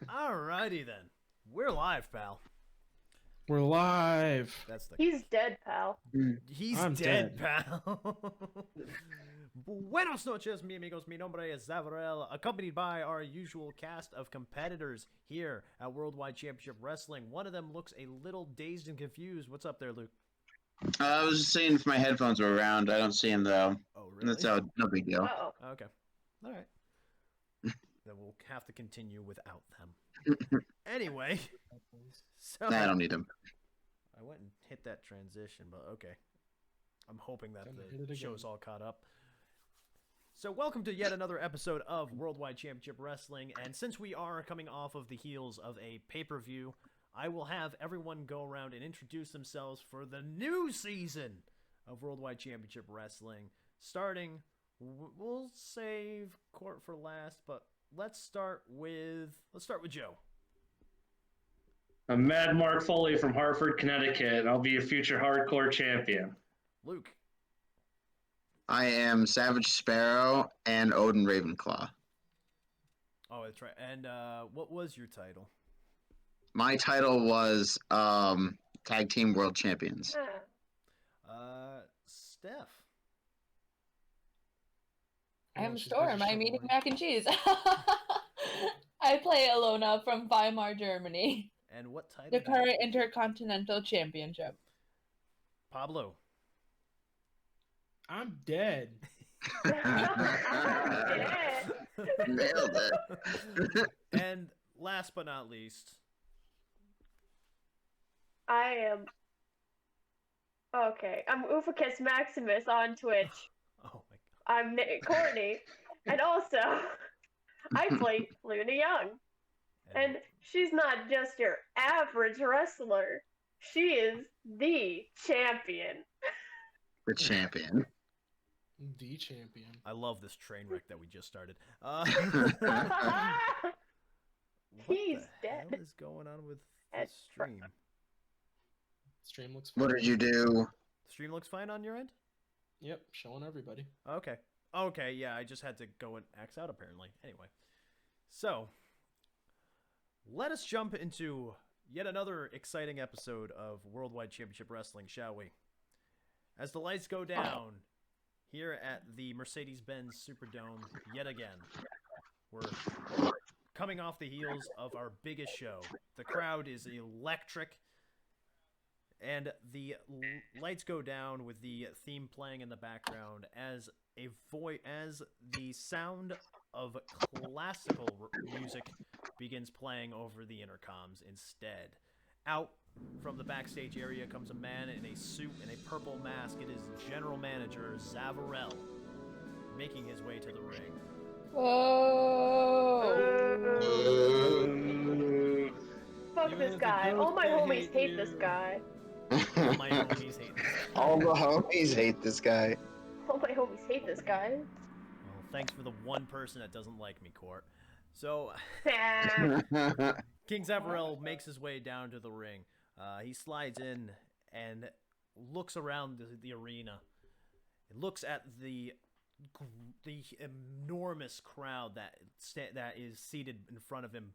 Alrighty then. We're live, pal. We're live. He's dead, pal. I'm dead, pal. Buenos noches, mi amigos. Mi nombre es Zavarell, accompanied by our usual cast of competitors here at Worldwide Championship Wrestling. One of them looks a little dazed and confused. What's up there, Luke? I was just seeing if my headphones were around. I don't see them, though. Oh, really? That's no big deal. Uh-oh. Okay. All right. Then we'll have to continue without them. Anyway. So I don't need them. I went and hit that transition, but okay. I'm hoping that Hit it the again. show's all caught up. So welcome to yet another episode of Worldwide Championship Wrestling, and since we are coming off of the heels of a pay-per-view, I will have everyone go around and introduce themselves for the new season of Worldwide Championship Wrestling. Starting, we'll save Court for last, but let's start with Joe. I'm Mad Mark Foley from Hartford, Connecticut, and I'll be a future hardcore champion. Luke. I am Savage Sparrow and Odin Ravenclaw. Oh, that's right. And what was your title? My title was Tag Team World Champions. Steph. I'm Oh, she's Storm. got I'm your eating shovel. mac and cheese. I play Ilona from Weimar, Germany. And what title? The current Intercontinental Championship. Pablo. I'm dead. Yeah. Nailed it. And last but not least, I am. Okay, I'm Ufacus Maximus on Twitch. oh my god. I'm Courtney, and also I play Luna Young. And she's not just your average wrestler. She is the champion. The champion. The champion. I love this train wreck that we just started. He's What dead. the hell is going on with the That's stream? Stream looks fine. What did you do? The stream looks fine on your end? Yep, showing everybody. Okay. Okay, yeah, I just had to go and X out apparently. Anyway. So, let us jump into yet another exciting episode of Worldwide Championship Wrestling, shall we? As the lights go down here at the Mercedes-Benz Superdome yet again, we're coming off the heels of our biggest show. The crowd is electric, and the lights go down with the theme playing in the background as as the sound of classical music begins playing over the intercoms instead. Out from the backstage area comes a man in a suit and a purple mask. It is General Manager Zavarell making his way to the ring. Whoa! Fuck this guy. All my homies hate this guy. All my homies hate this. All the homies hate this guy. All my homies hate this guy. Well, thanks for the one person that doesn't like me, Court. So, King Zavarell makes his way down to the ring. He slides in and looks around the arena. He looks at the enormous crowd that is seated in front of him,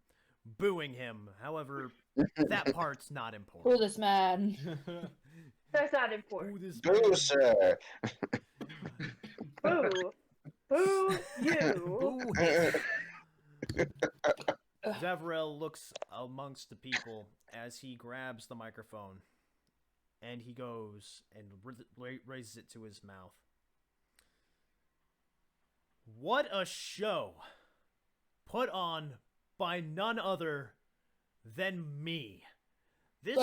booing him. However, that part's not Who important. this man? That's not important. Boo this Boo, sir. Boo. Boo you. Boo. Zavarell looks amongst the people as he grabs the microphone, and he goes and raises it to his mouth. What a show put on by none other than me. This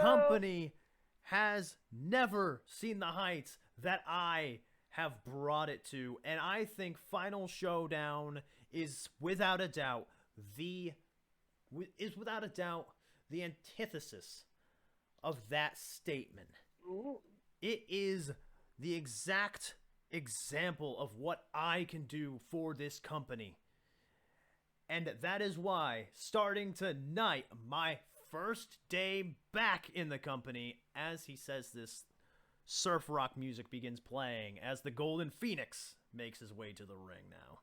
company has never seen the heights that I have brought it to, and I think Final Showdown is without a doubt the antithesis of that statement. Ooh. It is the exact example of what I can do for this company. And that is why, starting tonight, my first day back in the company, as he says this, surf rock music begins playing as the Golden Phoenix makes his way to the ring now.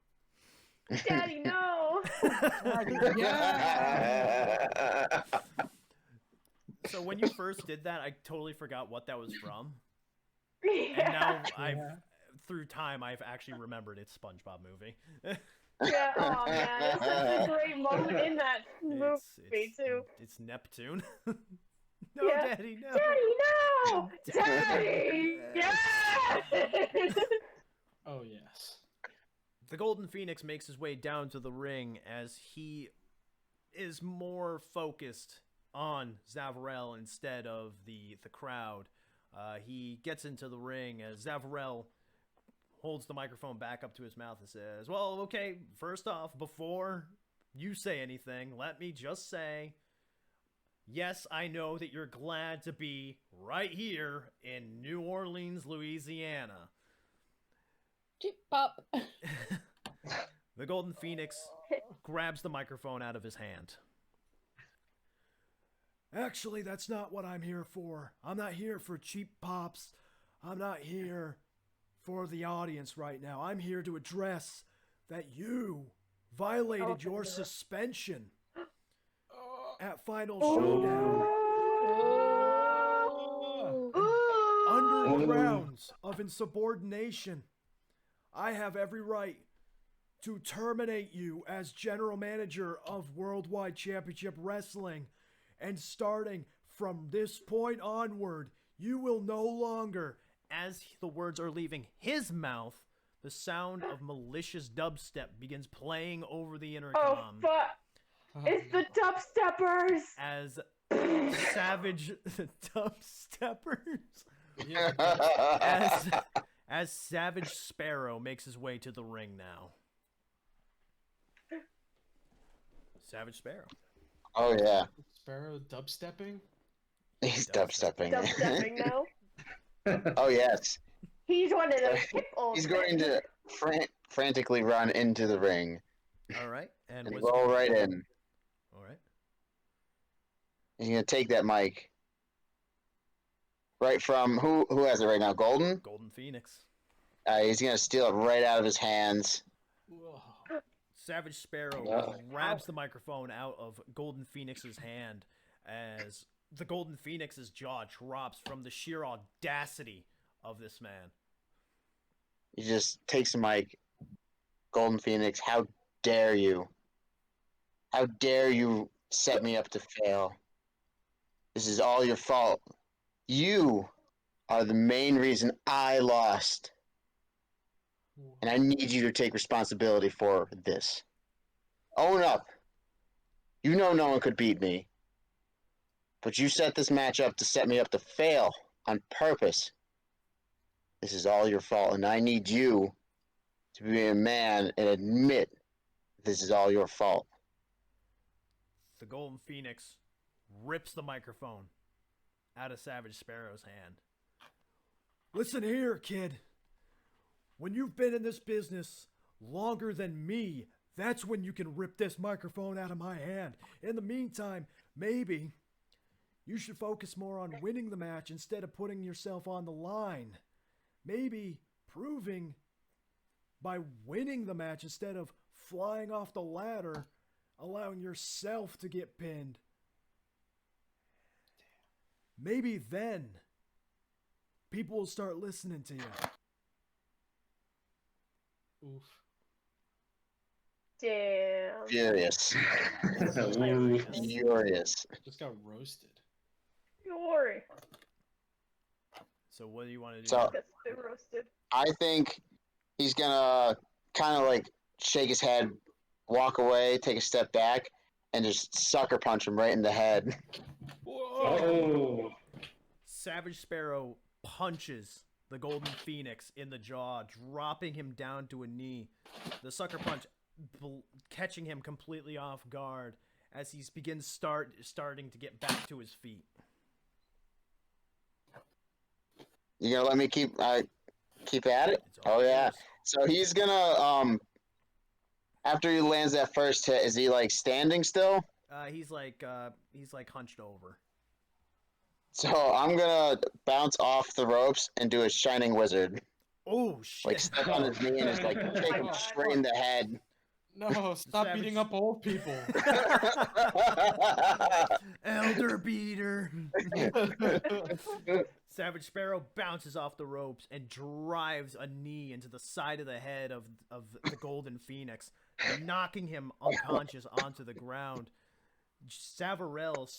Daddy, no. Yeah. So when you first did that, I totally forgot what that was from. Yeah. And now Yeah. through time, I've actually remembered it's SpongeBob movie. Yeah, oh man, it's such a great moment in that movie too. It's Neptune. No, Yeah. Daddy, no. Daddy, no! Daddy! Yes! Oh yes. The Golden Phoenix makes his way down to the ring as he is more focused on Zavarell instead of the crowd. He gets into the ring as Zavarell holds the microphone back up to his mouth and says, well, okay, first off, before you say anything, let me just say, yes, I know that you're glad to be right here in New Orleans, Louisiana. Cheap pop. The Golden Phoenix grabs the microphone out of his hand. Actually, that's not what I'm here for. I'm not here for cheap pops. I'm not here for the audience right now. I'm here to address that you violated your suspension at Final Showdown under grounds of insubordination. I have every right to terminate you as general manager of Worldwide Championship Wrestling. And starting from this point onward, you will no longer, as the words are leaving his mouth, the sound of malicious dubstep begins playing over the Oh intercom. fuck! It's the dubsteppers! As savage dubsteppers. As Savage Sparrow makes his way to the ring now. Savage Sparrow. Oh yeah, Sparrow dubstepping. he's dubstepping. Dubstepping now. Oh yes, He's one of those hip old he's going to frantically run into the ring All right, and and was roll right in. All right. He's gonna take that mic right from who has it right now? Golden. Golden Phoenix. He's gonna steal it right out of his hands. Whoa. Savage Sparrow Wow. grabs the microphone out of Golden Phoenix's hand as the Golden Phoenix's jaw drops from the sheer audacity of this man. He just takes the mic. Golden Phoenix, how dare you? How dare you set me up to fail? This is all your fault. You are the main reason I lost. And I need you to take responsibility for this. Own up. You know no one could beat me. But you set this match up to set me up to fail on purpose. This is all your fault, and I need you to be a man and admit this is all your fault. The Golden Phoenix rips the microphone out of Savage Sparrow's hand. Listen here, kid. When you've been in this business longer than me, that's when you can rip this microphone out of my hand. In the meantime, maybe you should focus more on winning the match instead of putting yourself on the line. Maybe proving by winning the match instead of flying off the ladder, allowing yourself to get pinned. Maybe then people will start listening to you. Oof. Damn. Furious. Ooh. Furious. Just got roasted. Don't worry. So what do you want to do? So- That's been roasted. I think he's gonna kind of like shake his head, walk away, take a step back, and just sucker punch him right in the head. Oh. Savage Sparrow punches the Golden Phoenix in the jaw, dropping him down to a knee. The sucker punch catching him completely off guard as he begins starting to get back to his feet. You gonna let me keep at it? It's all Oh yeah. yours. So he's gonna after he lands that first hit, is he like standing still? He's like hunched over. So I'm gonna bounce off the ropes and do a shining wizard. Oh shit! Like step on his knee and just like kick him straight in the head. No, stop Savage. beating up old people. Elder beater. Savage Sparrow bounces off the ropes and drives a knee into the side of the head of the Golden Phoenix, knocking him unconscious onto the ground. Zavarell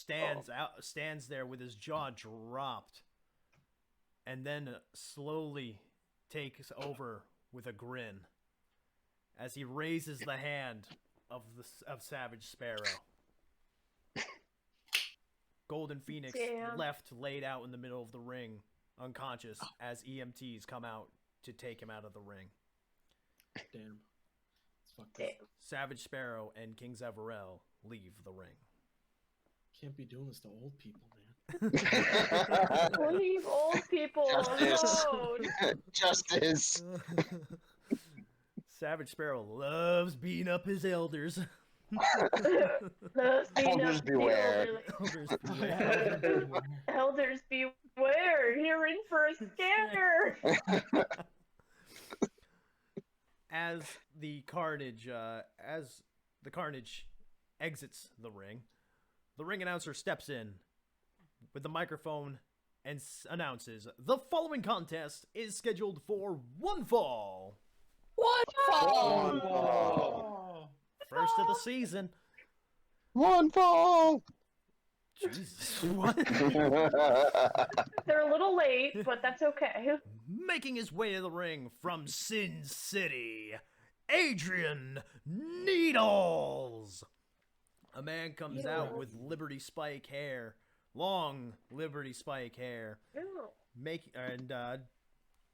stands there with his jaw dropped, and then slowly takes over with a grin as he raises the hand of Savage Sparrow. Golden Phoenix left laid out in the middle of the ring, unconscious, as EMTs come out to take him out of the ring. Damn. It's fucked Damn. up. Savage Sparrow and King Zavarell leave the ring. Can't be doing this to old people, man. Leave old people alone. Justice. Savage Sparrow loves beating up his elders. Elders beware. Elders beware. Elders beware. You're in for a scare. As the Carnage exits the ring announcer steps in with the microphone and announces the following contest is scheduled for one fall. One fall. Oh. First of the season. One fall. Jesus. What? They're a little late, but that's okay. Making his way to the ring from Sin City, Adrian Needles. A man comes out with Liberty Spike hair, long Liberty Spike hair,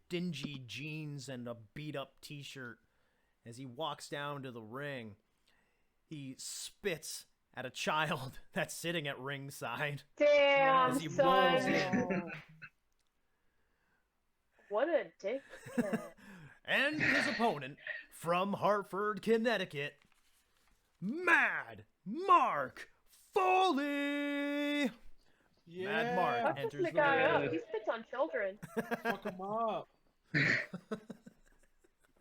dingy jeans and a beat-up t-shirt. As he walks down to the ring, he spits at a child that's sitting at ringside. Damn, As he rolls son. in. What a dick. And his opponent from Hartford, Connecticut, Mad Mark Foley. Yeah. Mad Mark Fuck enters the the guy ring. up. He spits on children. Fuck him up.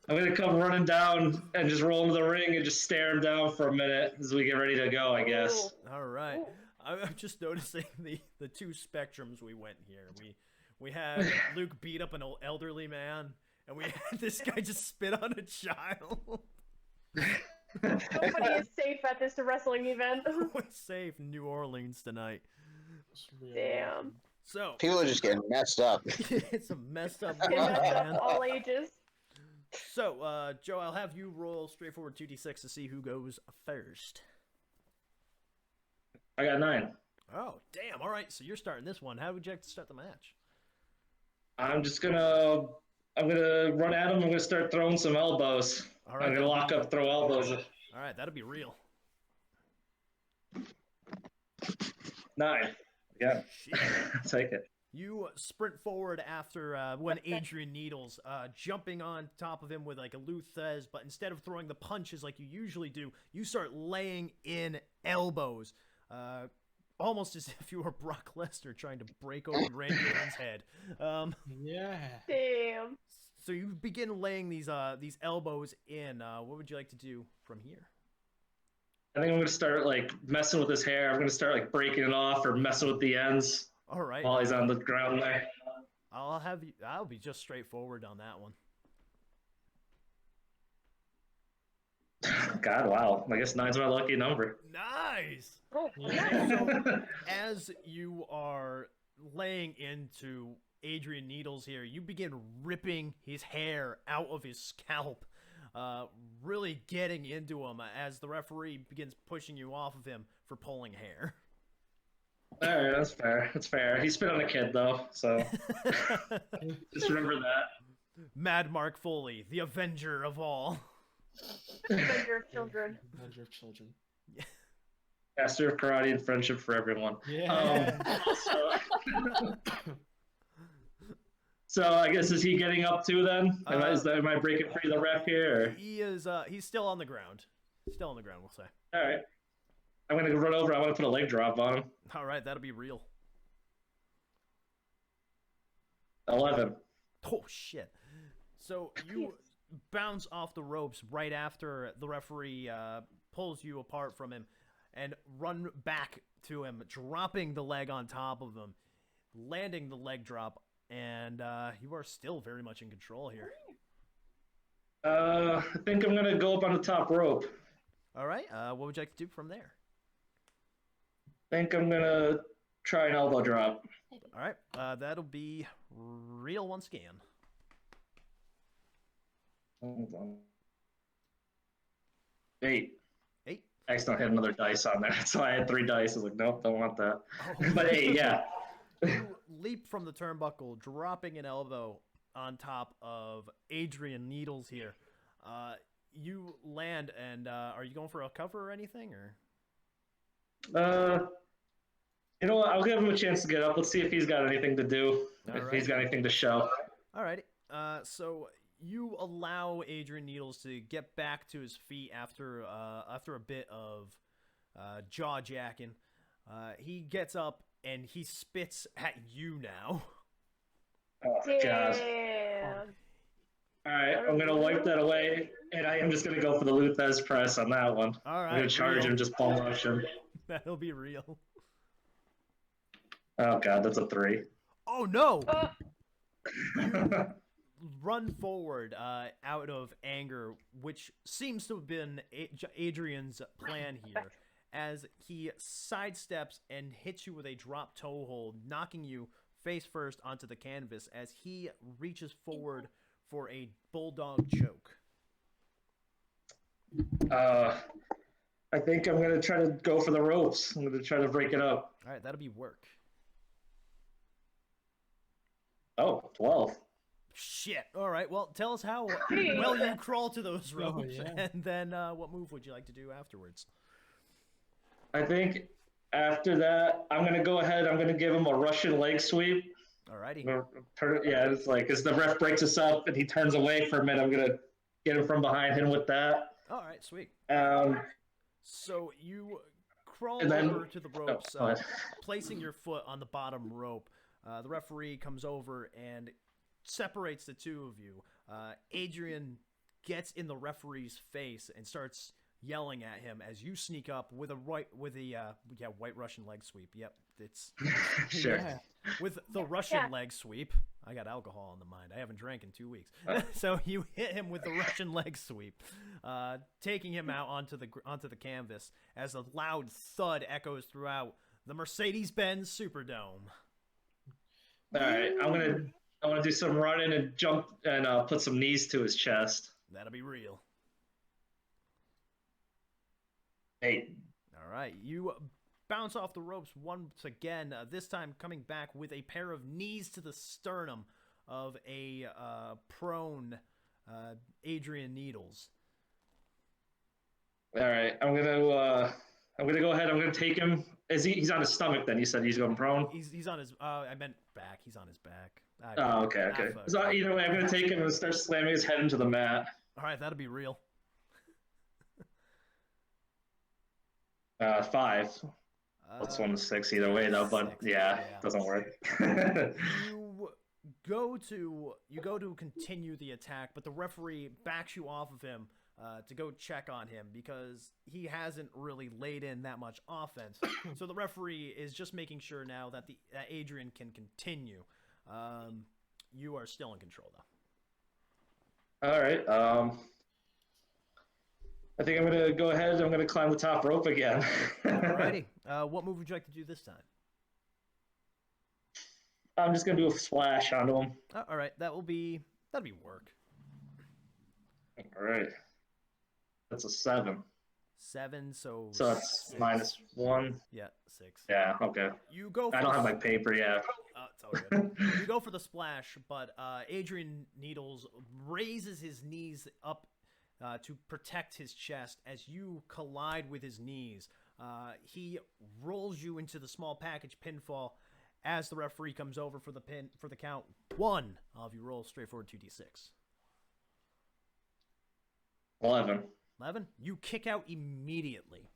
I'm gonna come running down and just roll into the ring and just stare him down for a minute as we get ready to go, I guess. All right. Ooh. I'm just noticing the two spectrums we went here. We had Luke beat up an elderly man, and we had this guy just spit on a child. Nobody is safe at this wrestling event. We're safe in New Orleans tonight. It's real Damn. awesome. So People are just getting messed up. it's a messed up It world, messed man. up all ages. So, Joe, I'll have you roll straightforward 2d6 to see who goes first. I got 9. Oh, damn. All right, so you're starting this one. How would you like to start the match? I'm gonna run at him. I'm gonna start throwing some elbows. All right. I'm gonna lock up, throw elbows. All right, that'll be real. 9. Yeah, Shit. take it. You sprint forward after when Adrian Needles, jumping on top of him with like a Luthez, but instead of throwing the punches like you usually do, you start laying in elbows, almost as if you were Brock Lesnar trying to break open Randy Orton's head. Yeah. Damn. So you begin laying these elbows in. What would you like to do from here? I think I'm gonna start like messing with his hair. I'm gonna start like breaking it off or messing with the ends All right. while he's on the ground there. I'll be just straightforward on that one. God, wow. I guess 9's my lucky number. Nice. Oh, Yeah. As you are laying into Adrian Needles here, you begin ripping his hair out of his scalp, really getting into him as the referee begins pushing you off of him for pulling hair. All right, that's fair. That's fair. He spit on a kid though, so just remember that. Mad Mark Foley, the Avenger of all. Avenger of children. Avenger of children. Master of karate and friendship for everyone. Yeah. So I guess is he getting up too then? Am I breaking free of the ref here? Or? He is. He's still on the ground. Still on the ground, we'll say. All right. I'm gonna run over. I want to put a leg drop on him. All right, that'll be real. 11. Oh shit! So bounce off the ropes right after the referee pulls you apart from him and run back to him, dropping the leg on top of him, landing the leg drop, and you are still very much in control here. I think I'm gonna go up on the top rope. All right, what would you like to do from there? I think I'm gonna try an elbow drop. All right, that'll be real once again. Hold on. 8. 8. I accidentally had another dice on there, so I had 3 dice. I was like, nope, don't want that. Oh. But 8, yeah. You leap from the turnbuckle, dropping an elbow on top of Adrian Needles here. You land, and are you going for a cover or anything, or? You know what? I'll give him a chance to get up. Let's see if he's got anything to do. If he's got anything to show. All right. So you allow Adrian Needles to get back to his feet after a bit of jaw jacking. He gets up and he spits at you now. Oh, God. All right, I'm going to wipe that away, and I am just going to go for the Luthez press on that one. All right. I'm going to charge him, just ball rush him. That'll be real. Oh, God, that's a 3. Oh, no! Run forward out of anger, which seems to have been Adrian's plan here, as he sidesteps and hits you with a drop toe hold, knocking you face first onto the canvas as he reaches forward for a bulldog choke. I think I'm going to try to go for the ropes. I'm going to try to break it up. All right, that'll be work. Oh, 12. Shit. All right, well, tell us how well you crawl to those ropes, and then what move would you like to do afterwards? I think after that, I'm going to go ahead. I'm going to give him a Russian leg sweep. Alrighty. Yeah, it's like as the ref breaks us up and he turns away for a minute, I'm going to get him from behind, hit him with that. All right, sweet. So you crawl then, over to the ropes, placing your foot on the bottom rope. The referee comes over and separates the two of you. Adrian gets in the referee's face and starts yelling at him as you sneak up with a white Russian leg sweep. Yep, it's sure. Yeah. With the Russian leg sweep. I got alcohol on the mind. I haven't drank in 2 weeks. So you hit him with the Russian leg sweep, taking him out onto the canvas as a loud thud echoes throughout the Mercedes-Benz Superdome. All right, I want to do some running and jump and put some knees to his chest. That'll be real. 8. All right, you bounce off the ropes once again, this time coming back with a pair of knees to the sternum of a prone Adrian Needles. All right, I'm gonna go ahead. I'm gonna take him. He's on his stomach? Then you said he's going prone. He's on his. I meant back. He's on his back. Okay. So either way, I'm gonna take him and start slamming his head into the mat. All right, that'll be real. 5. That's 1 to 6 either way though, but yeah, doesn't work. You go to continue the attack, but the referee backs you off of him to go check on him because he hasn't really laid in that much offense. So the referee is just making sure now that that Adrian can continue. You are still in control though. All right. I think I'm going to go ahead. I'm going to climb the top rope again. Alrighty. What move would you like to do this time? I'm just going to do a splash onto him. All right. That'll be work. All right. That's a 7. 7. So that's 6. -1. Yeah, 6. Yeah. Okay. You go. I don't have my paper yet. It's all good. You go for the splash, but Adrian Needles raises his knees up to protect his chest as you collide with his knees. He rolls you into the small package pinfall as the referee comes over for the count. 1. All of you roll straightforward 2d6. 11. 11. You kick out immediately.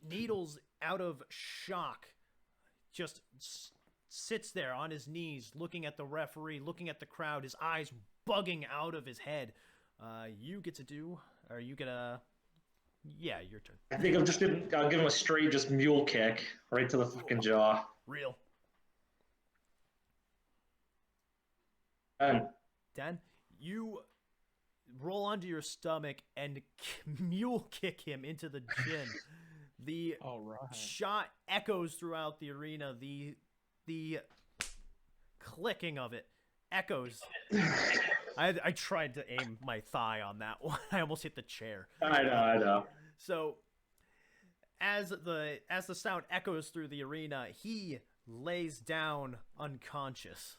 Needles, out of shock, just sits there on his knees, looking at the referee, looking at the crowd, his eyes bugging out of his head. You get to do, or you get a, yeah, your turn. I think I'll give him a straight just mule kick right to the fucking jaw. Real. 10. 10. You roll onto your stomach and mule kick him into the chin. The All right. shot echoes throughout the arena. The clicking of it echoes. I tried to aim my thigh on that one. I almost hit the chair. I know. So as the sound echoes through the arena, he lays down unconscious.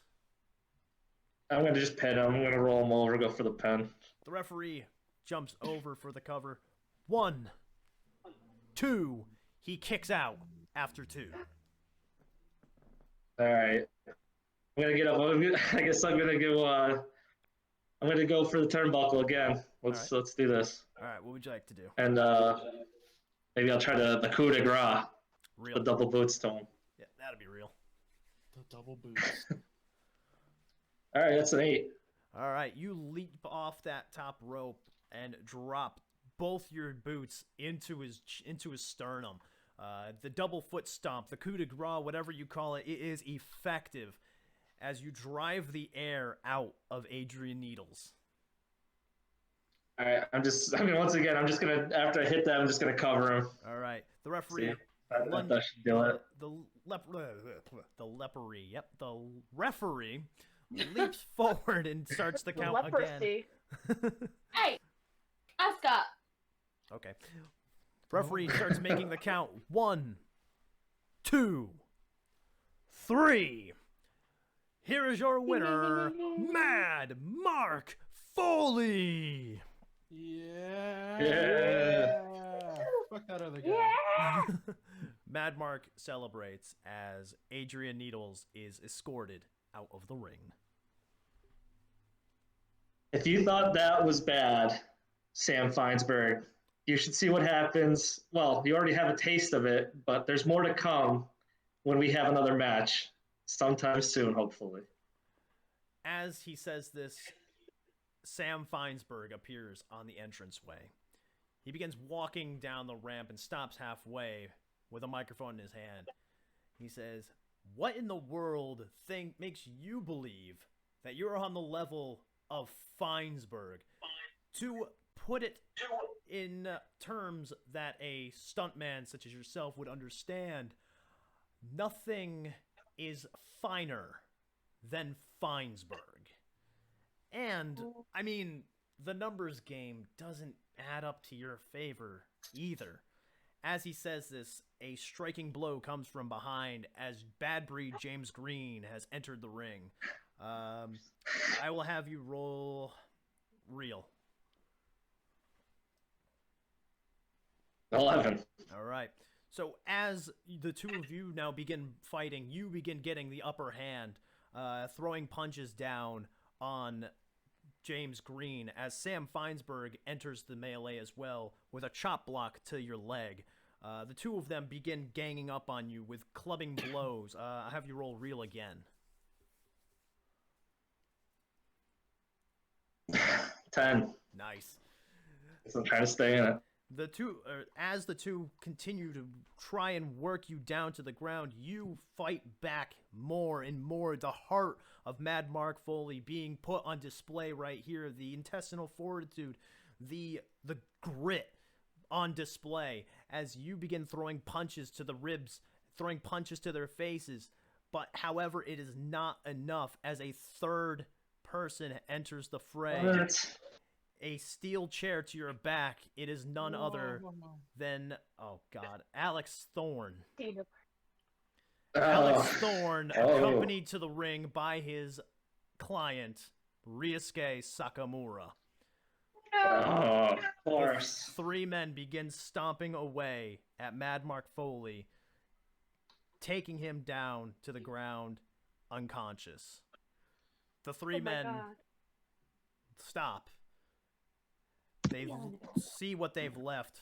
I'm going to just pin him. I'm going to roll him over, go for the pin. The referee jumps over for the cover. 1, 2. He kicks out after 2. All right. I'm going to get up. I guess I'm going to go I'm going to go for the turnbuckle again. Let's do this. All right, what would you like to do? And maybe I'll try the coup de grace. Real. The double boots to him. Yeah, that'll be real. The double boots. All right, that's an 8. All right, you leap off that top rope and drop both your boots into his sternum. The double foot stomp, the coup de grace, whatever you call it, it is effective as you drive the air out of Adrian Needles. All right, once again, I'm just going to, after I hit that, I'm just going to cover him. All right, the referee. See, that should do it. The referee leaps forward and starts the count Leprosy. again. Hey, Ascot. Okay. Referee starts making the count. 1, 2, 3. Here is your winner, Mad Mark Foley. Yeah. Fuck that other guy. Yeah. Mad Mark celebrates as Adrian Needles is escorted out of the ring. If you thought that was bad, Sam Feinsberg, you should see what happens. Well, you already have a taste of it, but there's more to come when we have another match sometime soon, hopefully. As he says this, Sam Feinsberg appears on the entranceway. He begins walking down the ramp and stops halfway with a microphone in his hand. He says, "What in the world makes you believe that you're on the level of Feinsberg? To put it in terms that a stuntman such as yourself would understand, nothing is finer than Feinsberg. And, I mean, the numbers game doesn't add up to your favor either." As he says this, a striking blow comes from behind as Bad Breed James Green has entered the ring. I will have you roll real. 11. All right. So as the two of you now begin fighting, you begin getting the upper hand, throwing punches down on James Green as Sam Feinsberg enters the melee as well with a chop block to your leg. The two of them begin ganging up on you with clubbing blows. I'll have you roll real again. 10. Nice. So I'm trying to stay in it. As the two continue to try and work you down to the ground, you fight back more and more. The heart of Mad Mark Foley being put on display right here. The intestinal fortitude, the grit on display as you begin throwing punches to the ribs, throwing punches to their faces. But however, it is not enough as a third person enters the fray. What? A steel chair to your back. It is none other than, oh God, Alex Thorne. Alex Thorne, accompanied to the ring by his client, Ryusuke Sakamura. Oh, of course. Three men begin stomping away at Mad Mark Foley, taking him down to the ground unconscious. The three men stop. They see what they've left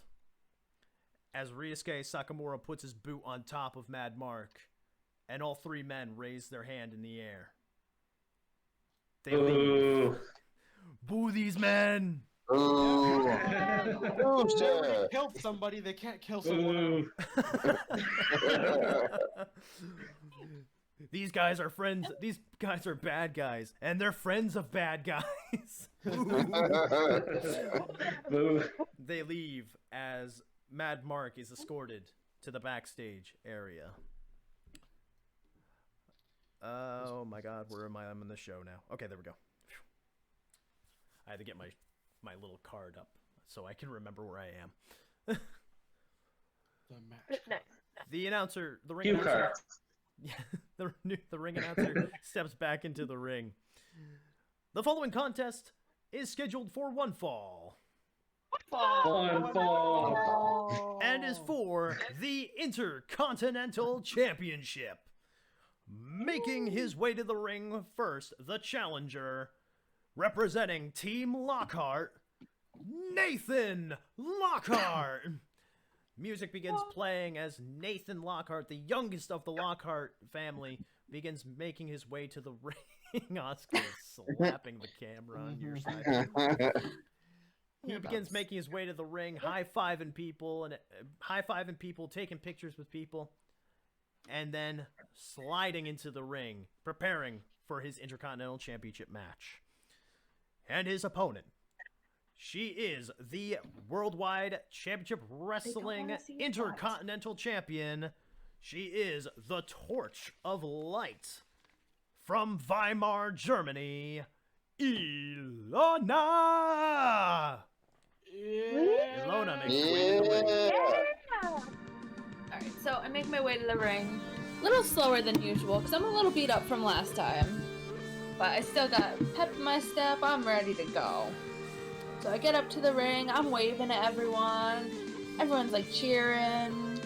as Ryusuke Sakamura puts his boot on top of Mad Mark, and all three men raise their hand in the air. They leave. Boo these men! Ooh. Ooh, Ooh, they already sir. killed somebody. They can't kill someone else. Boo. These guys are friends. These guys are bad guys, and they're friends of bad guys. Boo. They leave as Mad Mark is escorted to the backstage area. Oh my God, where am I? I'm in the show now. Okay, there we go. I had to get my little card up so I can remember where I am. The match. Next. The announcer, the ring Cue announcer, card. yeah, the ring announcer steps back into the ring. The following contest is scheduled for one fall One fall. and is for the Intercontinental Championship. Making his way to the ring first, the challenger, representing Team Lockhart, Nathan Lockhart. Music begins playing as Nathan Lockhart, the youngest of the Lockhart family, begins making his way to the ring. Oscar is slapping the camera on your side. He begins making his way to the ring, high-fiving people, taking pictures with people, and then sliding into the ring, preparing for his Intercontinental Championship match. And his opponent, she is the Worldwide Championship Wrestling Intercontinental Champion. She is the Torch of Light from Weimar, Germany, Ilona. Yeah. Ilona makes her way to the ring. Yeah. Alright, so I make my way to the ring. A little slower than usual, because I'm a little beat up from last time. But I still got pep in my step, I'm ready to go. So I get up to the ring, I'm waving at everyone. Everyone's like cheering.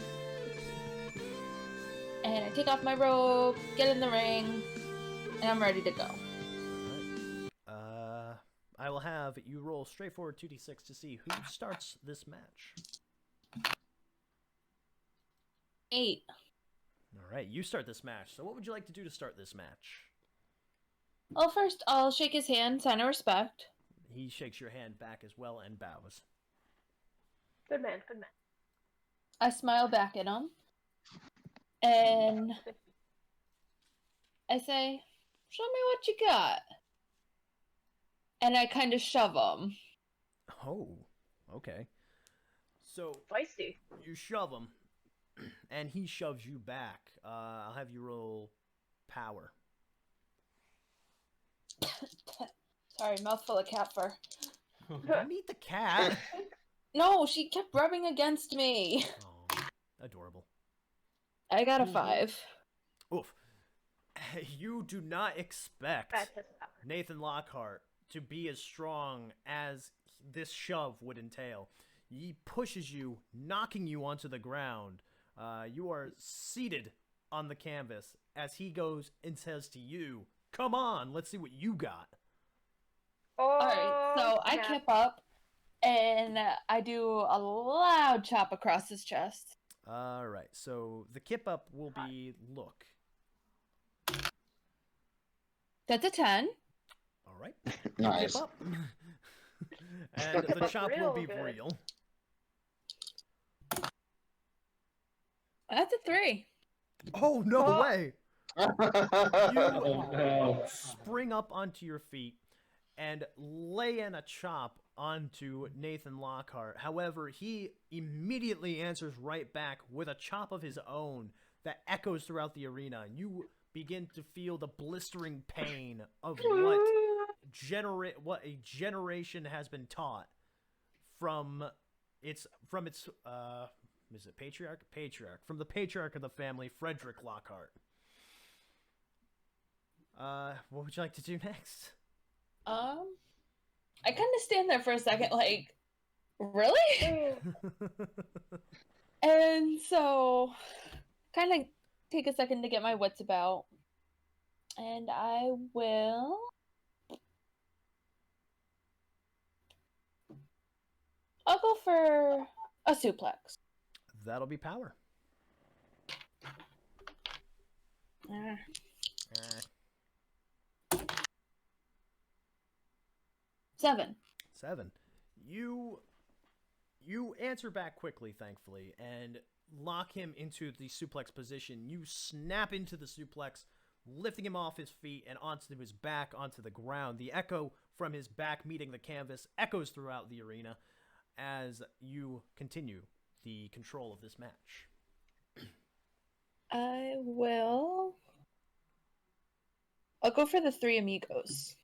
And I take off my robe, get in the ring, and I'm ready to go. I will have you roll straightforward 2d6 to see who starts this match. 8. All right, you start this match. So what would you like to do to start this match? Well, first I'll shake his hand, sign of respect. He shakes your hand back as well and bows. Good man, good man. I smile back at him. And I say, show me what you got. And I kind of shove him. Oh, okay. So Feisty. you shove him, and he shoves you back. I'll have you roll power. Sorry, mouthful of cat fur. Meet the cat. No, she kept rubbing against me. Oh, adorable. I got a 5. Oof. You do not expect That's his power. Nathan Lockhart to be as strong as this shove would entail. He pushes you, knocking you onto the ground. You are seated on the canvas as he goes and says to you, "Come on, let's see what you got." Oh, Alright, so I snap. kip up and I do a loud chop across his chest. All right, so the kip up will be look. That's a 10. All right, Nice. kip up, and the chop will be Real good. real. That's a 3. Oh no Oh. way! Oh, no. Spring up onto your feet and lay in a chop onto Nathan Lockhart. However, he immediately answers right back with a chop of his own that echoes throughout the arena. You begin to feel the blistering pain of what a generation has been taught from its is it patriarch from the patriarch of the family, Frederick Lockhart. What would you like to do next? I kind of stand there for a second like, really? And so, kind of take a second to get my wits about. And I will... I'll go for a suplex. That'll be power. Uh, 7. 7. You answer back quickly, thankfully, and lock him into the suplex position. You snap into the suplex, lifting him off his feet and onto his back, onto the ground. The echo from his back meeting the canvas echoes throughout the arena as you continue the control of this match. I'll go for the 3 amigos.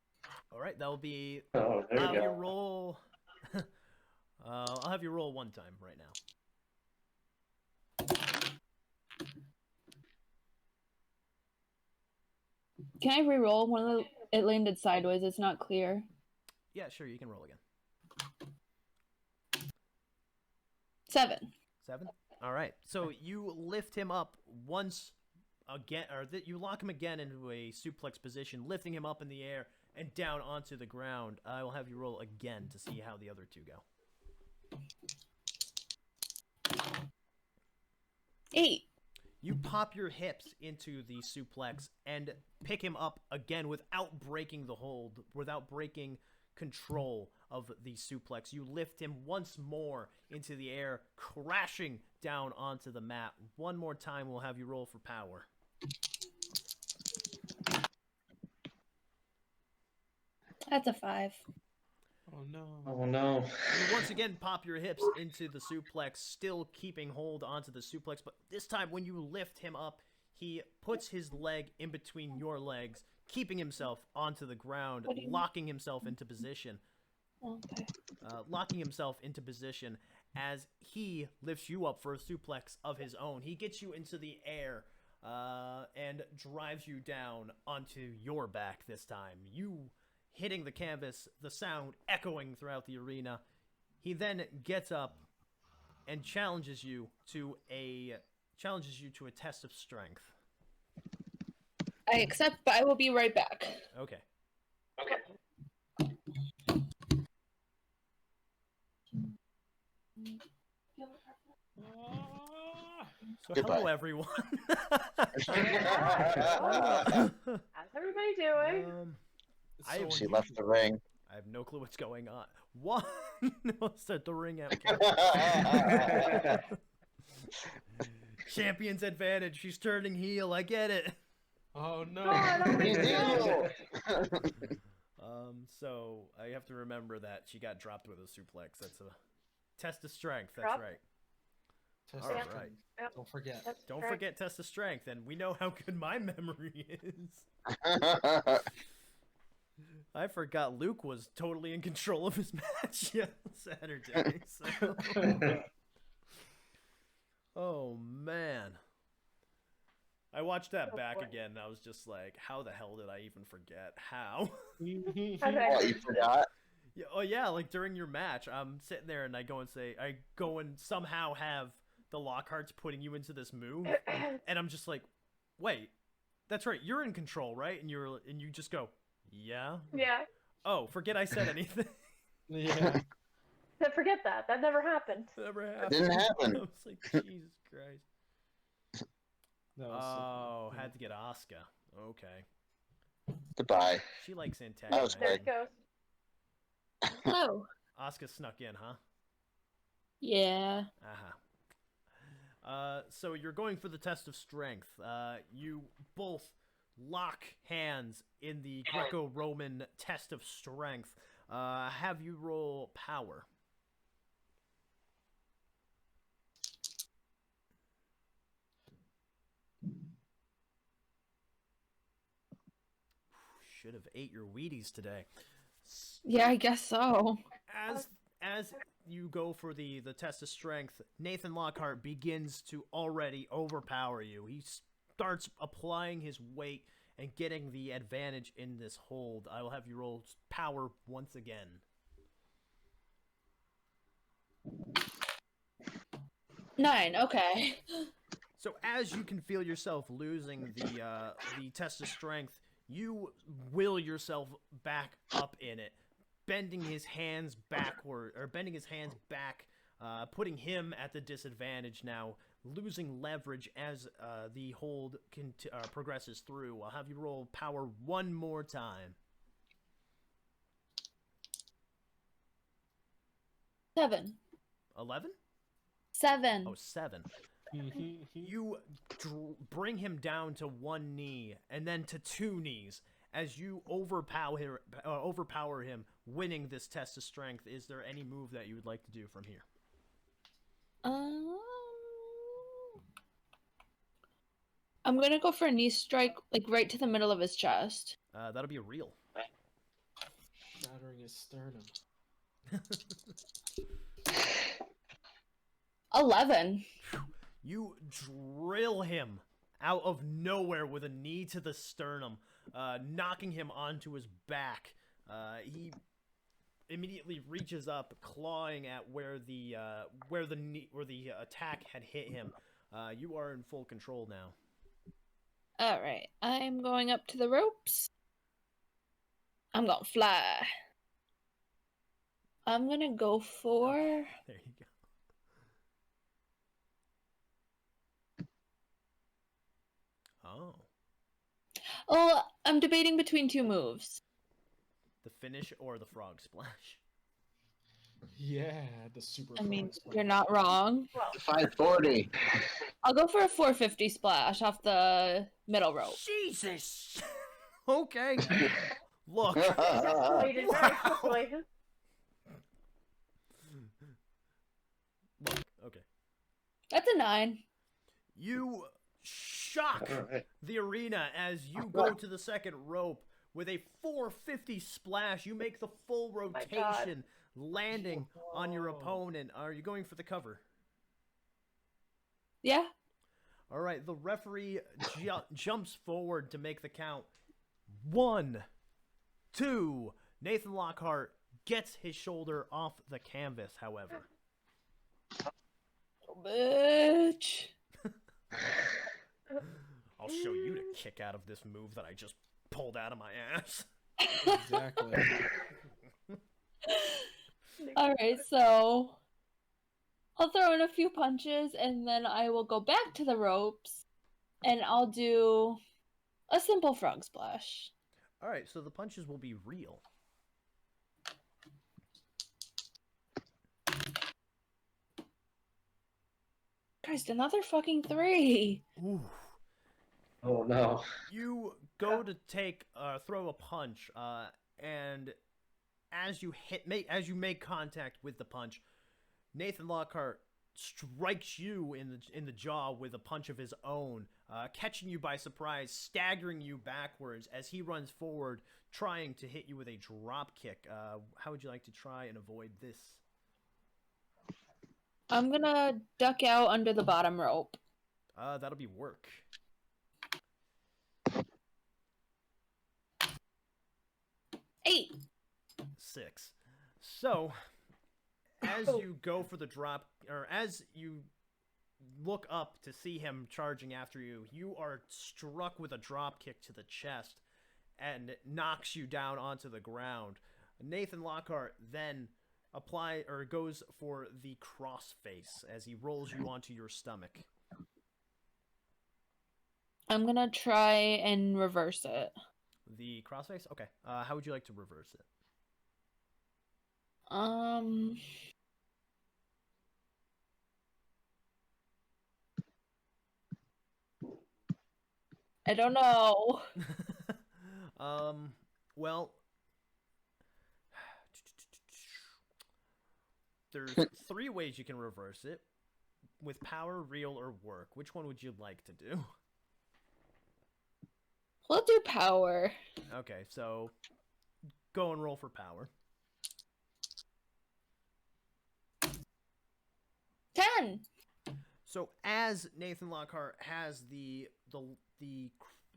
All right, that'll be. Oh, there I'll we have you go. roll. I'll have you roll one time right now. Can I re-roll? One of the it landed sideways. It's not clear. Yeah, sure, you can roll again. 7. 7. All right, so you lift him up once again, or you lock him again into a suplex position, lifting him up in the air and down onto the ground. I will have you roll again to see how the other two go. 8. You pop your hips into the suplex and pick him up again without breaking the hold, without breaking control of the suplex. You lift him once more into the air, crashing down onto the mat. One more time, we'll have you roll for power. That's a 5. Oh no. Oh no. You once again pop your hips into the suplex, still keeping hold onto the suplex, but this time when you lift him up, he puts his leg in between your legs, keeping himself onto the ground, What do you- locking himself into position. Okay. Locking himself into position as he lifts you up for a suplex of his own. He gets you into the air and drives you down onto your back this time. You hitting the canvas, the sound echoing throughout the arena. He then gets up and challenges you to a test of strength. I accept, but I will be right back. Okay. So Goodbye. hello everyone. How's everybody doing? It's I- so She unusual. left the ring. I have no clue what's going on. What? Let's start the ring out. Champion's advantage. She's turning heel. I get it. Oh no. God, oh my He's God. evil. So I have to remember that she got dropped with a suplex. That's a test of strength. That's Drop? right. Test All of right. strength. Yep. Don't forget. That's Don't correct. forget test of strength, and we know how good my memory is. I forgot Luke was totally in control of his match Saturday. So. Oh man. I watched that Oh, back boy. again and I was just like, how the hell did I even forget? How? How did I What, you forgot? Yeah, oh yeah, like during your match, I'm sitting there and I go and somehow have the Lockharts putting you into this move, and I'm just like, wait, that's right, you're in control, right? And you just go, yeah. Yeah. Oh, forget I said anything. Yeah. Forget that. That never happened. Never happened. Didn't happen. I was like, Jesus Christ. That was Oh, so- had to get Asuka. Okay, Goodbye. she likes That was antagonizing. There it goes. Oh. Asuka snuck in, huh? Yeah. So you're going for the test of strength. You both lock hands in the Greco-Roman test of strength. Have you roll power. Should have ate your Wheaties today. Yeah, I guess so. As you go for the test of strength, Nathan Lockhart begins to already overpower you. He starts applying his weight and getting the advantage in this hold. I will have you roll power once again. 9. Okay. So as you can feel yourself losing the test of strength, you will yourself back up in it, bending his hands backward, or bending his hands back, putting him at the disadvantage now, losing leverage as the hold progresses through. I'll have you roll power one more time. 7. 11? 7. Oh, 7. You bring him down to one knee and then to two knees as you overpower him, winning this test of strength. Is there any move that you would like to do from here? I'm gonna go for a knee strike, like right to the middle of his chest. That'll be a real. Shattering his sternum. 11. You drill him out of nowhere with a knee to the sternum, knocking him onto his back. He immediately reaches up, clawing at where the attack had hit him. You are in full control now. All right, I'm going up to the ropes. I'm gonna fly. I'm gonna go for. There you go. Oh. Oh, I'm debating between two moves. The finish or the frog splash? Yeah, the super. I mean, frog splash. you're not wrong. 540. I'll go for a 450 splash off the middle rope. Jesus! Okay. Look. Escalated very quickly. Look, okay. That's a 9. You shock the arena as you go to the second rope with a 450 splash. You make the full my God. rotation, landing on your opponent. Are you going for the cover? Yeah. All right, the referee jumps forward to make the count. 1, 2. Nathan Lockhart gets his shoulder off the canvas, however. Bitch. I'll show you to kick out of this move that I just pulled out of my ass. Exactly. Alright, so I'll throw in a few punches and then I will go back to the ropes and I'll do a simple frog splash. All right, so the punches will be real. Christ, another fucking 3. Ooh. Oh no. You go to throw a punch, and as you make contact with the punch, Nathan Lockhart strikes you in the jaw with a punch of his own, catching you by surprise, staggering you backwards as he runs forward, trying to hit you with a drop kick. How would you like to try and avoid this? I'm gonna duck out under the bottom rope. That'll be work. 8. 6. So, as you go for the drop, or as you look up to see him charging after you, you are struck with a drop kick to the chest and it knocks you down onto the ground. Nathan Lockhart then goes for the crossface as he rolls you onto your stomach. I'm gonna try and reverse it. The crossface? Okay. How would you like to reverse it? I don't know. Well, there's 3 ways you can reverse it. With power, real, or work. Which one would you like to do? We'll do power. Okay, so go and roll for power. 10. So as Nathan Lockhart has the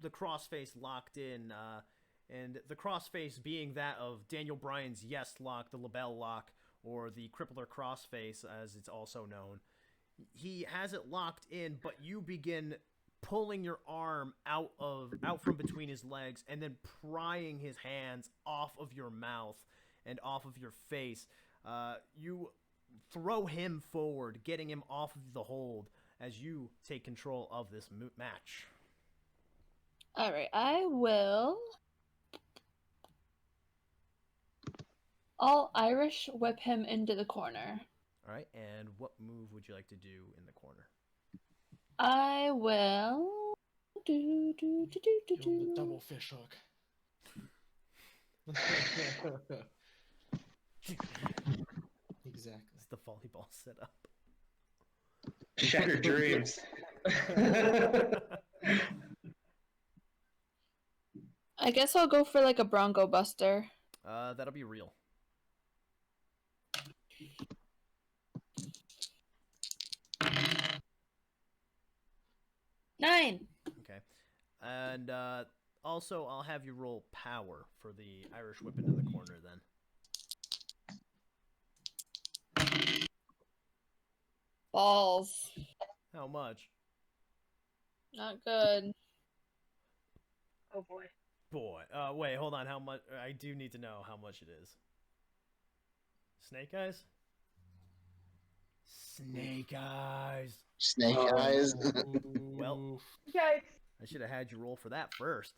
crossface locked in, and the crossface being that of Daniel Bryan's Yes Lock, the LaBelle Lock, or the Crippler Crossface as it's also known, he has it locked in, but you begin pulling your arm out from between his legs and then prying his hands off of your mouth and off of your face. You throw him forward, getting him off of the hold as you take control of this match. Alright, I'll Irish whip him into the corner. All right, and what move would you like to do in the corner? I will. Do, do, do, do, do, Give him the do. double fish hook. Exactly. It's the volleyball setup. Shattered dreams. I guess I'll go for like a Bronco Buster. That'll be real. Nine. Okay. And also, I'll have you roll power for the Irish whip into the corner then. Balls. How much? Not good. Oh boy. Boy. Wait, hold on. How much? I do need to know how much it is. Snake eyes? Snake eyes. Snake Oh. eyes. Well, Yikes. I should have had you roll for that first.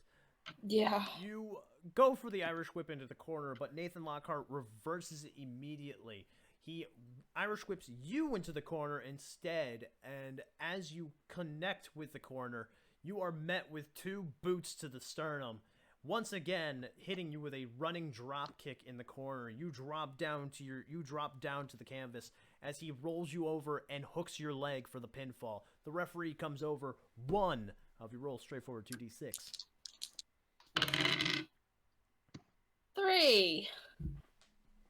Yeah. You go for the Irish whip into the corner, but Nathan Lockhart reverses it immediately. He Irish whips you into the corner instead, and as you connect with the corner, you are met with 2 boots to the sternum. Once again, hitting you with a running drop kick in the corner. You drop down to the canvas as he rolls you over and hooks your leg for the pinfall. The referee comes over. 1 of your rolls, straightforward 2d6. 3.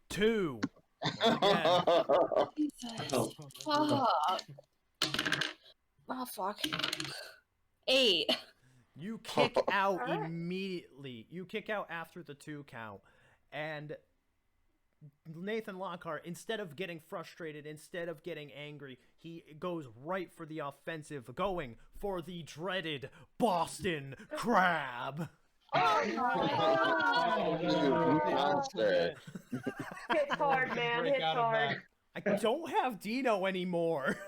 2. Again. Jesus. Fuck. Oh, fuck. 8. You kick out Alright. immediately. You kick out after the 2 count. And Nathan Lockhart, instead of getting frustrated, instead of getting angry, he goes right for the offensive, going for the dreaded Boston Crab. Oh my You god. monster. Hits hard, man. Break Hits out of hard. I don't have Dino anymore.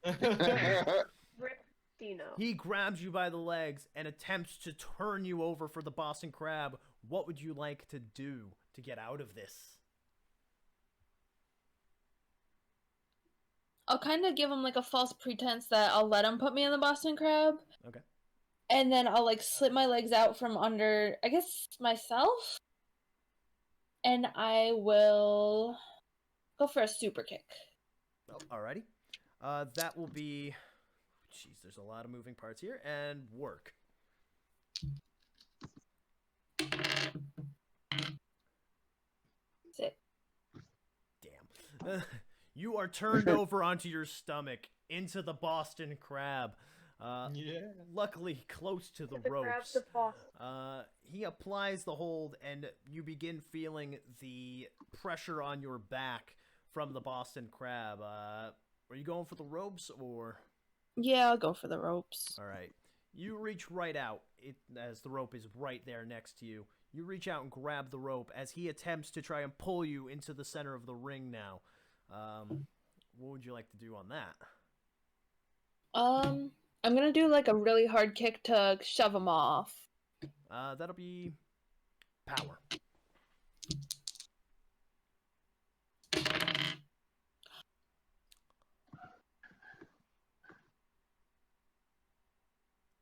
Rip Dino. He grabs you by the legs and attempts to turn you over for the Boston Crab. What would you like to do to get out of this? I'll kind of give him like a false pretense that I'll let him put me in the Boston Crab. Okay. And then I'll like slip my legs out from under, I guess, myself. And I will go for a super kick. Oh, alrighty. That will be... Jeez, there's a lot of moving parts here. And work. Sit. Damn. You are turned over onto your stomach into the Boston Crab. Yeah. Luckily, close to the Grab ropes. the boss. He applies the hold, and you begin feeling the pressure on your back from the Boston Crab. Are you going for the ropes, or...? Yeah, I'll go for the ropes. All right. You reach right out, as the rope is right there next to you. You reach out and grab the rope as he attempts to try and pull you into the center of the ring now. What would you like to do on that? I'm gonna do like a really hard kick to shove him off. That'll be power.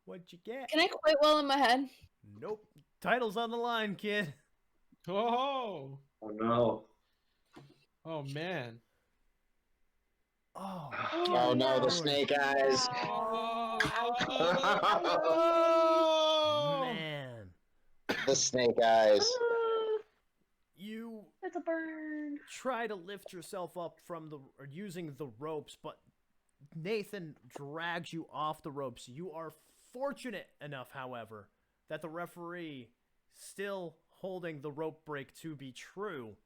What'd you get? Can I quit while in my head? Nope. Title's on the line, kid. Oh. Oh no. Oh man. Oh, Oh no, the snake eyes. Oh. man. The snake eyes. You It's a burn. try to lift yourself up from using the ropes, but Nathan drags you off the ropes. You are fortunate enough, however, that the referee, still holding the rope break to be true,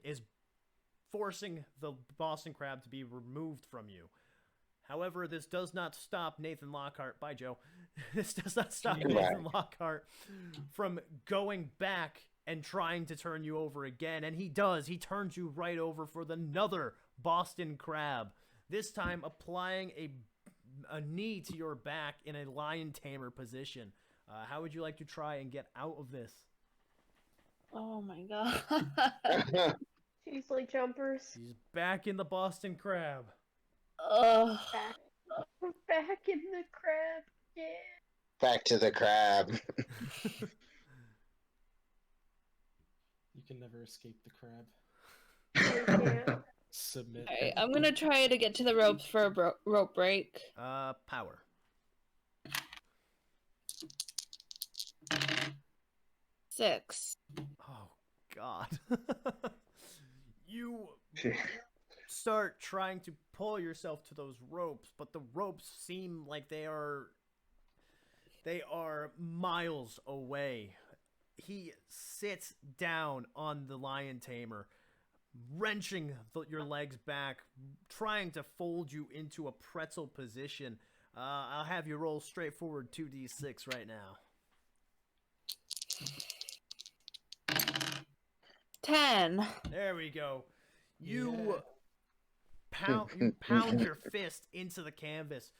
is forcing the Boston Crab to be removed from you. However, this does not stop Nathan Lockhart. Bye, Joe. This does not stop Nathan Lockhart from going back and trying to turn you over again. And he does. He turns you right over for another Boston Crab. This time applying a knee to your back in a lion tamer position. How would you like to try and get out of this? Oh my god. Cheesely jumpers. He's back in the Boston Crab. Ugh. Back in the crab. Yeah. Back to the crab. You can never escape the crab. Yeah. Submit. Alright, I'm gonna try to get to the ropes for a rope break. Power. 6. Oh, God. You start trying to pull yourself to those ropes, but the ropes seem like they are miles away. He sits down on the lion tamer, wrenching your legs back, trying to fold you into a pretzel position. I'll have you roll straightforward 2d6 right now. 10. There we go. You pound your fist into the canvas,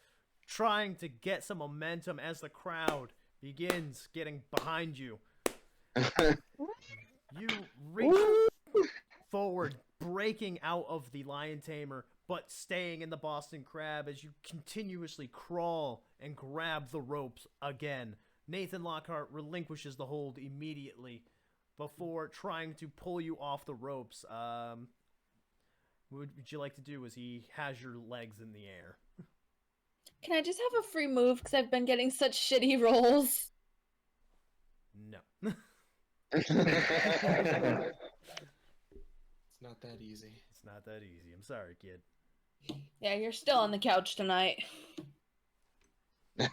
trying to get some momentum as the crowd begins getting behind you. You reach forward, breaking out of the lion tamer, but staying in the Boston Crab as you continuously crawl and grab the ropes again. Nathan Lockhart relinquishes the hold immediately before trying to pull you off the ropes. What would you like to do as he has your legs in the air? Can I just have a free move because I've been getting such shitty rolls? No. It's not that easy. It's not that easy. I'm sorry, kid. Yeah, you're still on the couch tonight. Yeah.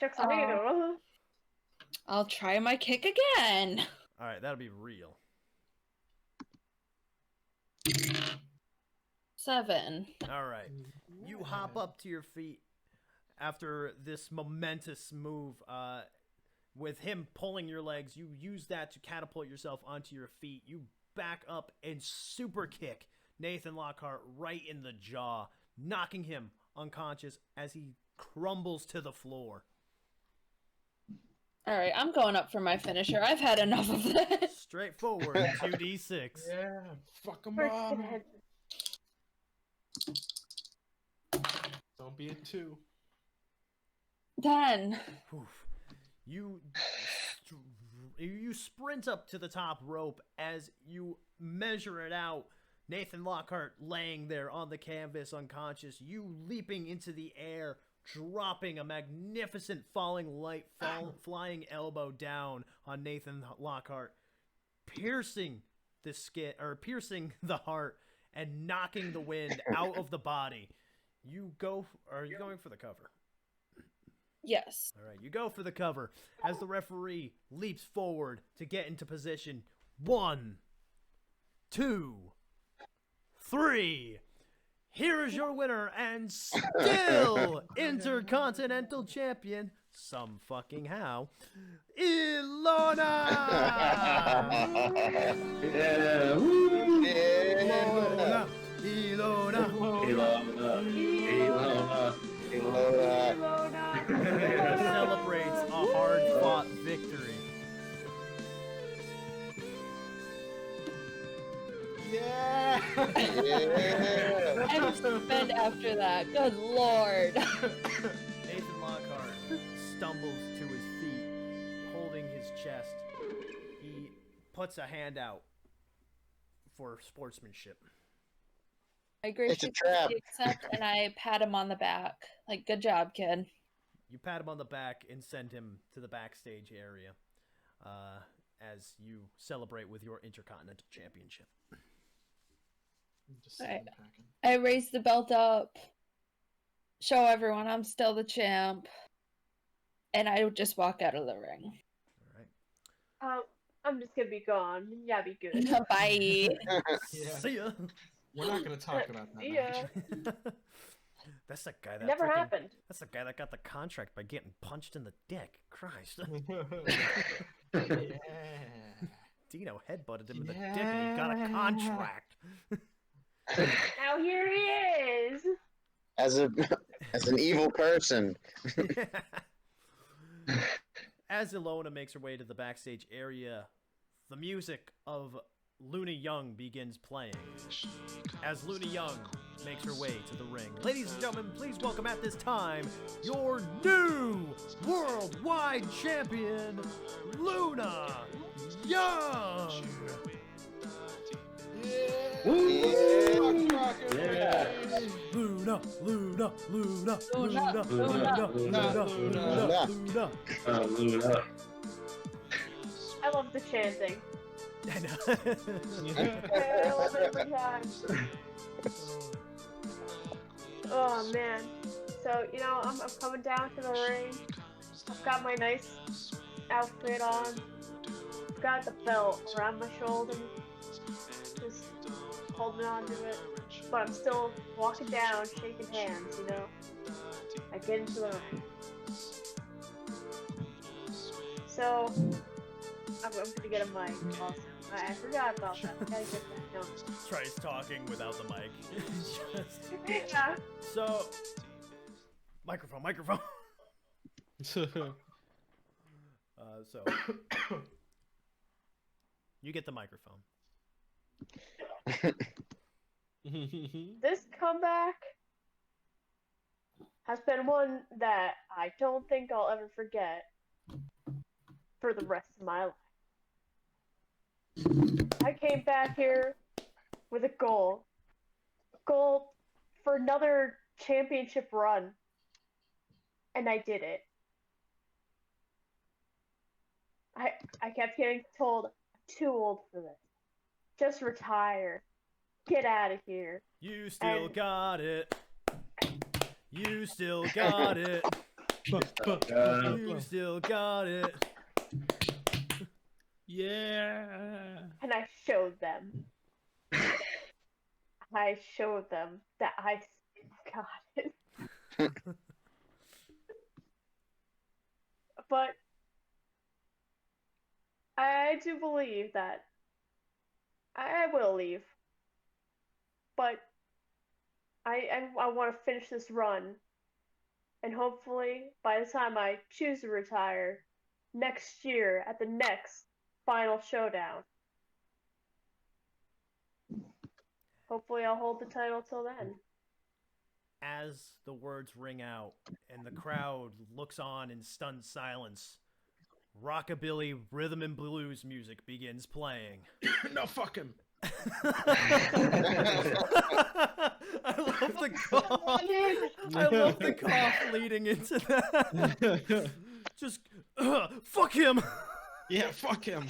Chuck's on you. I'll try my kick again. All right, that'll be real. 7. All right. You hop up to your feet after this momentous move. With him pulling your legs, you use that to catapult yourself onto your feet. You back up and super kick Nathan Lockhart right in the jaw, knocking him unconscious as he crumbles to the floor. Alright, I'm going up for my finisher. I've had enough of this. Straightforward, 2d6. Yeah, fuck him First up. head. Don't be a 2. 10. Oof. You sprint up to the top rope as you measure it out. Nathan Lockhart laying there on the canvas unconscious. You leaping into the air, dropping a magnificent flying elbow down on Nathan Lockhart, piercing the skin or piercing the heart and knocking the wind out of the body. Are you going for the cover? Yes. All right, you go for the cover as the referee leaps forward to get into position. 1, 2, 3. Here is your winner and still Intercontinental Champion, some fucking how, Ilona! Yeah. Woo. Ilona! Ilona! Ilona. Celebrates a hard-fought victory. Yeah. I'm spent after that. Good lord. Nathan Lockhart stumbles to his feet, holding his chest. He puts a hand out for sportsmanship. I It's a graciously trap. accept and I pat him on the back. Like, good job, kid. You pat him on the back and send him to the backstage area as you celebrate with your Intercontinental Championship. Just Alright. packing. I raise the belt up. Show everyone I'm still the champ. And I just walk out of the ring. All right. I'm just gonna be gone. Yeah, be good. Bye. Yeah. See ya. We're not going to talk about that. Yeah. match. That's the guy that Never frickin- happened. That's the guy that got the contract by getting punched in the dick. Christ. Yeah. Dino headbutted him in the dick and he got a contract. Now here he is. As an evil person. as Ilona makes her way to the backstage area, the music of Luna Young begins playing. As Luna Young makes her way to the ring. Ladies and gentlemen, please welcome at this time your new worldwide champion, Luna Young! Yeah. Luna, Luna, Luna, Luna, Luna, Luna, Luna, Luna, Luna. Luna. I love the chanting. I know. I love it every time. Oh man. So, I'm coming down to the ring. I've got my nice outfit on. I've got the belt around my shoulder. Just holding on to it. But I'm still walking down, shaking hands, I get into the ring. So, I'm gonna get a mic also. I forgot about that. I gotta get that. No. Tries talking without the mic. Yeah. So, microphone. So, you get the microphone. This comeback has been one that I don't think I'll ever forget for the rest of my life. I came back here with a goal for another championship run, and I did it. I kept getting told, I'm too old for this. Just retire. Get out of here. You still got it. You still got it. You still got it. Yeah. And I showed them. I showed them that I got it. But I do believe that I will leave. But I want to finish this run. And hopefully, by the time I choose to retire, next year at the next Final Showdown, hopefully I'll hold the title till then. As the words ring out and the crowd looks on in stunned silence, rockabilly rhythm and blues music begins playing. No, fuck him. I love the cough. I love the cough leading into that. Just fuck him. Yeah, fuck him.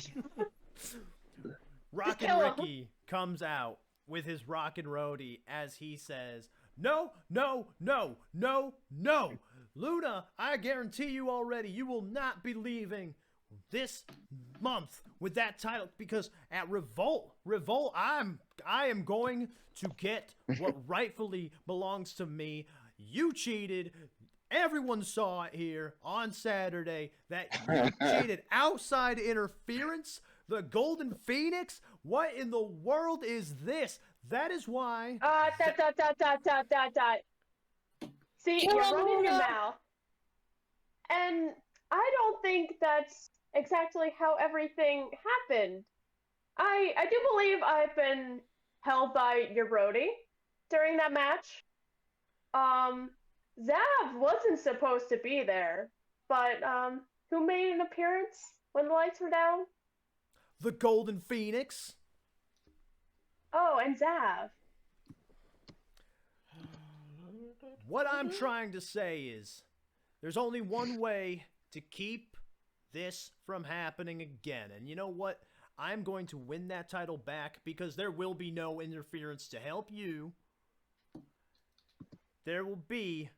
Rockin' Ricky comes out with his rockin' roadie as he says, "No, no, no, no, no, Luna, I guarantee you already, you will not be leaving this month with that title, because at Revolt, I am going to get what rightfully belongs to me. You cheated. Everyone saw it here on Saturday that you cheated. Outside interference, the Golden Phoenix. What in the world is this? That is why." See, you're running your mouth. And I don't think that's exactly how everything happened. I do believe I've been held by your roadie during that match. Zav wasn't supposed to be there, but who made an appearance when the lights were down? The Golden Phoenix. Oh, and Zav. What I'm trying to say is, there's only one way to keep this from happening again. And you know what? I'm going to win that title back because there will be no interference to help you. There will be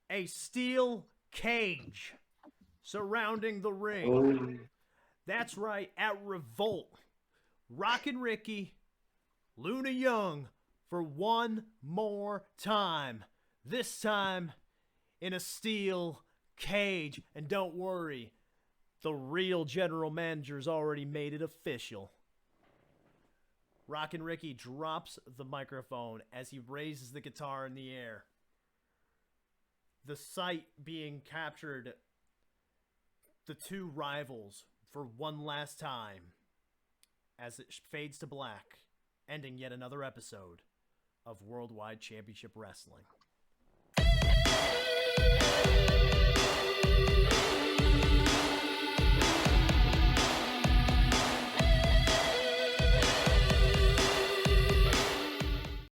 a steel cage surrounding the ring. That's right, at Revolt. Rockin' Ricky, Luna Young, for one more time. This time in a steel cage. And don't worry, the real general manager's already made it official. Rockin' Ricky drops the microphone as he raises the guitar in the air. The sight being captured the two rivals for one last time as it fades to black, ending yet another episode of Worldwide Championship Wrestling.